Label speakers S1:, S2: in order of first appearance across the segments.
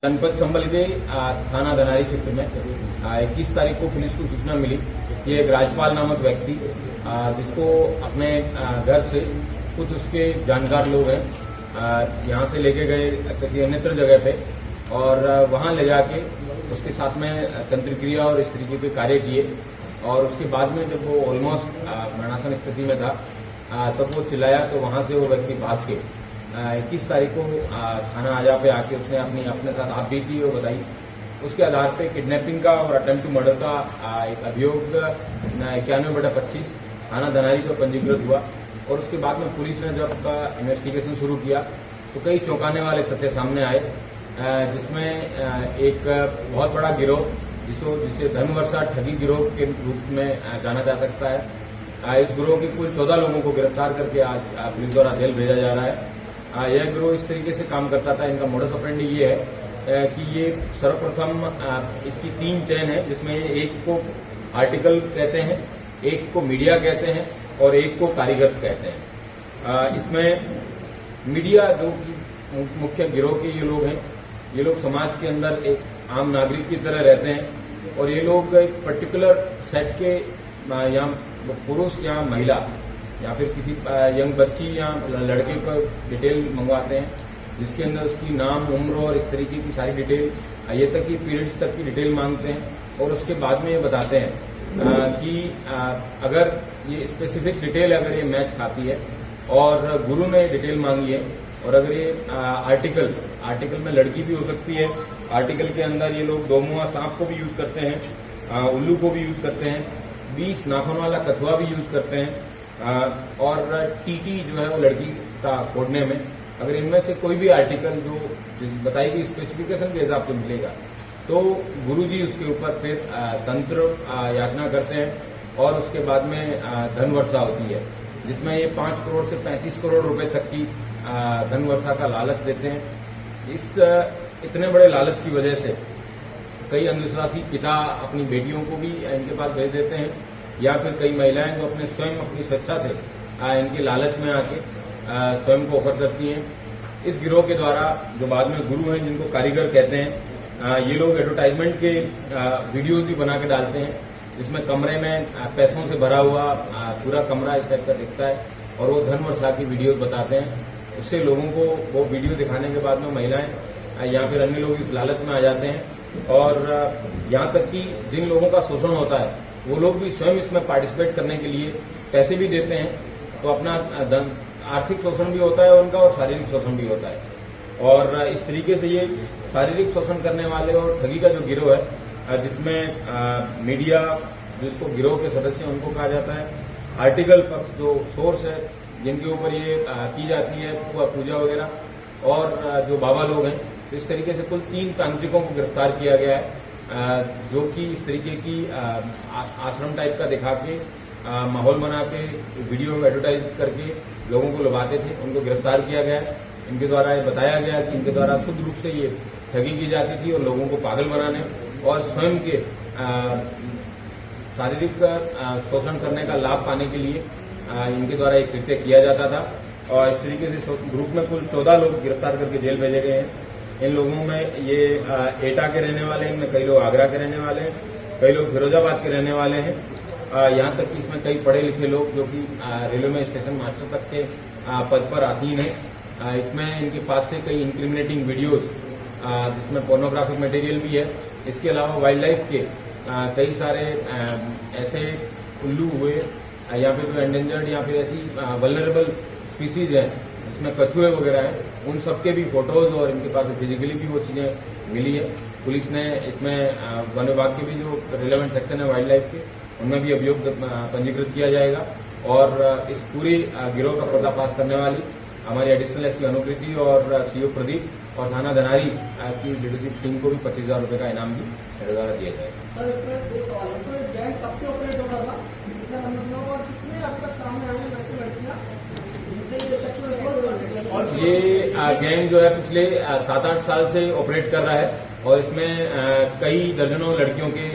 S1: जनपद संभल के थाना धनारी क्षेत्र में 21 तारीख को पुलिस को सूचना मिली कि एक राजपाल नामक व्यक्ति जिसको अपने घर से कुछ उसके जानकार लोग हैं यहाँ से लेके गए किसी अन्यत्र जगह पे और वहाँ ले जाके उसके साथ में तंत्र क्रिया और इस तरीके के कार्य किए और उसके बाद में जब वो ऑलमोस्ट मरणासन स्थिति में था तब वो चिल्लाया तो वहाँ से वो व्यक्ति भाग के 21 तारीख को थाना आजा पे आके उसने अपने साथ आप भी थी वो बताई। उसके आधार पे किडनैपिंग का और अटेम्प्ट टू मर्डर का एक अभियोग 91/25 थाना धनारी पर पंजीकृत हुआ और उसके बाद में पुलिस ने जब इन्वेस्टिगेशन शुरू किया तो कई चौंकाने वाले तथ्य सामने आए जिसमें एक बहुत बड़ा गिरोह जिसे धनवर्षा ठगी गिरोह के रूप में जाना जा सकता है। इस गिरोह के कुल 14 लोगों को गिरफ्तार करके आज पुलिस द्वारा जेल भेजा जा रहा है। यह गिरोह इस तरीके से काम करता था। इनका मोडस ऑपरेंडी ये है कि ये सर्वप्रथम इसकी 3 चेन है जिसमें एक को आर्टिकल कहते हैं, एक को मीडिया कहते हैं और एक को कारीगर कहते हैं। इसमें मीडिया जो मुख्य गिरोह के ये लोग हैं, ये लोग समाज के अंदर एक आम नागरिक की तरह रहते हैं और ये लोग एक पर्टिकुलर सेट के या पुरुष या महिला या फिर किसी यंग बच्ची या लड़के पर डिटेल मंगवाते हैं जिसके अंदर उसकी नाम, उम्र और इस तरीके की सारी डिटेल ये तक की पीरियड्स तक की डिटेल मांगते हैं और उसके बाद में ये बताते हैं कि अगर ये स्पेसिफिक डिटेल अगर ये मैच खाती है और गुरु ने डिटेल मांगी है और अगर ये आर्टिकल में लड़की भी हो सकती है, आर्टिकल के अंदर ये लोग 2 मुआ सांप को भी यूज करते हैं, उल्लू को भी यूज करते हैं, 20 नाखून वाला कछुआ भी यूज करते हैं और टीटी जो है वो लड़की का खोदने में, अगर इनमें से कोई भी आर्टिकल जो बताई गई स्पेसिफिकेशन के हिसाब से मिलेगा तो गुरुजी उसके ऊपर फिर तंत्र याचना करते हैं और उसके बाद में धन वर्षा होती है जिसमें ये 5 करोड़ से 35 करोड़ रुपए तक की धन वर्षा का लालच देते हैं। इस इतने बड़े लालच की वजह से कई अंधविश्वासी पिता अपनी बेटियों को भी इनके पास भेज देते हैं या फिर कई महिलाएं जो अपनी स्वेच्छा से इनके लालच में आके स्वयं को ऑफर करती हैं। इस गिरोह के द्वारा जो बाद में गुरु हैं जिनको कारीगर कहते हैं, ये लोग एडवर्टाइजमेंट के वीडियोज भी बना के डालते हैं जिसमें कमरे में पैसों से भरा हुआ पूरा कमरा इस टाइप का दिखता है और वो धन वर्षा की वीडियोज बताते हैं। उससे लोगों को वो वीडियो दिखाने के बाद में महिलाएं या फिर अन्य लोग इस लालच में आ जाते हैं और यहाँ तक कि जिन लोगों का शोषण होता है वो लोग भी स्वयं इसमें पार्टिसिपेट करने के लिए पैसे भी देते हैं तो अपना आर्थिक शोषण भी होता है उनका और शारीरिक शोषण भी होता है। और इस तरीके से ये शारीरिक शोषण करने वाले और ठगी का जो गिरोह है जिसमें मीडिया जिसको गिरोह के सदस्य उनको कहा जाता है, आर्टिकल पक्ष जो सोर्स है जिनके ऊपर ये की जाती है पूजा वगैरह और जो बाबा लोग हैं, तो इस तरीके से कुल 3 तांत्रिकों को गिरफ्तार किया गया है जो कि इस तरीके की आश्रम टाइप का दिखा के माहौल बना के वीडियो एडवर्टाइज करके लोगों को लुभाते थे। उनको गिरफ्तार किया गया। इनके द्वारा ये बताया गया कि इनके द्वारा शुद्ध रूप से ये ठगी की जाती थी और लोगों को पागल बनाने और स्वयं के शारीरिक शोषण करने का लाभ पाने के लिए इनके द्वारा एक कृत्य किया जाता था। और इस तरीके से ग्रुप में कुल 14 लोग गिरफ्तार करके जेल भेजे गए हैं। इन लोगों में ये एटा के रहने वाले हैं, इनमें कई लोग आगरा के रहने वाले हैं, कई लोग फिरोजाबाद के रहने वाले हैं। यहाँ तक कि इसमें कई पढ़े लिखे लोग जो कि रेलवे में स्टेशन मास्टर तक के पद पर आसीन हैं। इसमें इनके पास से कई इंक्रिमिनेटिंग वीडियोज जिसमें पोर्नोग्राफिक मटेरियल भी है। इसके अलावा वाइल्ड लाइफ के कई सारे ऐसे उल्लू हुए या फिर जो एंडेंजर्ड या फिर ऐसी वल्नरेबल स्पीसीज है जिसमें कछुए वगैरह हैं, उन सबके भी फोटोज और इनके पास फिजिकली भी वो चीजें मिली है। पुलिस ने इसमें वन विभाग के भी जो रिलेवेंट सेक्शन है वाइल्ड लाइफ के उनमें भी अभियोग पंजीकृत किया जाएगा और इस पूरी गिरोह का पर्दाफाश करने वाली हमारी एडिशनल एसपी अनुकृति और सीओ प्रदीप और थाना धनारी की लीडरशिप टीम को भी 25,000 रुपए का इनाम भी मेरे द्वारा दिया जाएगा।
S2: सर, इसमें 2 सवाल है। तो गैंग कब से ऑपरेट हो रहा था, कितने नंबर से और कितने अब तक सामने आए लड़के लड़कियां जिनसे ये सेक्सुअल असॉल्ट करते हैं? और
S1: ये गैंग जो है पिछले 7-8 साल से ऑपरेट कर रहा है और इसमें कई दर्जनों लड़कियों के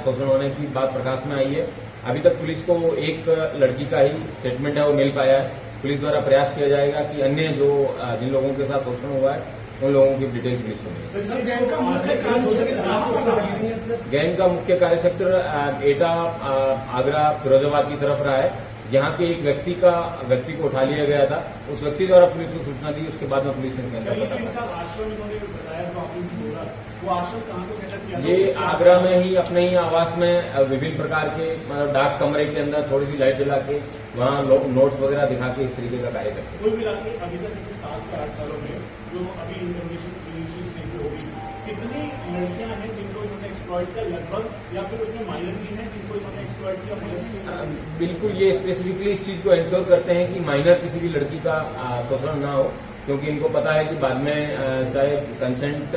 S1: शोषण होने की बात प्रकाश में आई है। अभी तक पुलिस को एक लड़की का ही स्टेटमेंट है वो मिल पाया है। पुलिस द्वारा प्रयास किया जाएगा कि अन्य जो जिन लोगों के साथ शोषण हुआ है उन लोगों की डिटेल्स पुलिस को मिली।
S2: सर गैंग का मुख्य कार्यक्षेत्र
S1: गैंग का मुख्य कार्यक्षेत्र एटा आगरा फिरोजाबाद की तरफ रहा है, जहाँ के एक व्यक्ति को उठा लिया गया था। उस व्यक्ति द्वारा पुलिस को सूचना दी, उसके बाद में पुलिस ने इसके अंदर पता लगा।
S2: आश्रम इन्होंने बताया जो आपने बोला, वो आश्रम कहाँ पे सेटअप किया?
S1: ये आगरा में ही अपने ही आवास में विभिन्न प्रकार के मतलब डाक कमरे के अंदर थोड़ी सी लाइट जला के वहाँ नोट्स वगैरह दिखा के इस तरीके का कार्य करते हैं।
S2: कोई मिला के अभी तक 7 से 8 सालों में जो अभी इन्फॉर्मेशन इनिशियल स्टेज पे होगी, कितनी लड़कियां हैं जिनको इन्होंने एक्सप्लॉइट किया लगभग, या फिर उसमें माइनर भी हैं जिनको इन्होंने एक्सप्लॉइट किया?
S1: बिल्कुल ये स्पेसिफिकली इस चीज को इंश्योर करते हैं कि माइनर किसी भी लड़की का शोषण ना हो, क्योंकि इनको पता है कि बाद में चाहे कंसेंट,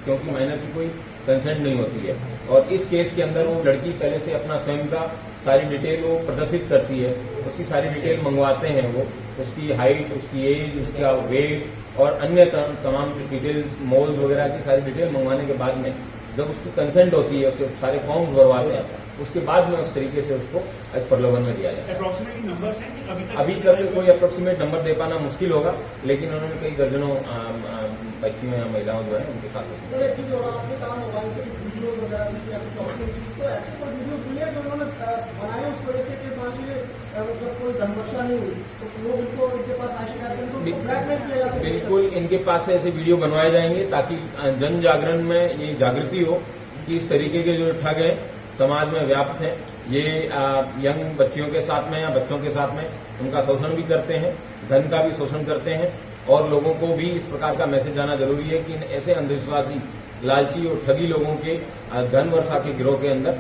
S1: क्योंकि माइनर की कोई कंसेंट नहीं होती है। और इस केस के अंदर वो लड़की पहले से अपना स्वयं का सारी डिटेल वो प्रदर्शित करती है, उसकी सारी डिटेल मंगवाते हैं वो, उसकी हाइट, उसकी एज, उसका वेट और अन्य तमाम डिटेल्स, मोल्स वगैरह की सारी डिटेल मंगवाने के बाद में जब उसकी कंसेंट होती है, उसे सारे फॉर्म्स भरवाते हैं, उसके बाद में उस तरीके से उसको एज प्रलोभन में दिया जाता है।
S2: अप्रोक्सीमेटली नंबर है कि
S1: अभी तक कोई अप्रोक्सीमेट नंबर दे पाना मुश्किल होगा, लेकिन उन्होंने कई दर्जनों बच्चियों या महिलाओं जो है उनके साथ।
S2: सर एक चीज और, आपने कहा मोबाइल से वीडियोस वगैरह भी या कुछ और चीज, तो ऐसे कोई वीडियोस मिले जो उन्होंने बनाए उस वजह से कि मान लीजिए जब कोई धनवर्षा नहीं हुई तो लोग इनके पास आए शिकायत करें तो ब्लैकमेल किया जा सकता है? बिल्कुल
S1: इनके पास से ऐसे वीडियो बनवाए जाएंगे ताकि जन जागरण में ये जागृति हो कि इस तरीके के जो ठग है समाज में व्याप्त हैं, ये यंग बच्चियों के साथ में या बच्चों के साथ में उनका शोषण भी करते हैं, धन का भी शोषण करते हैं। और लोगों को भी इस प्रकार का मैसेज आना जरूरी है कि ऐसे अंधविश्वासी, लालची और ठगी लोगों के धन वर्षा के गिरोह के अंदर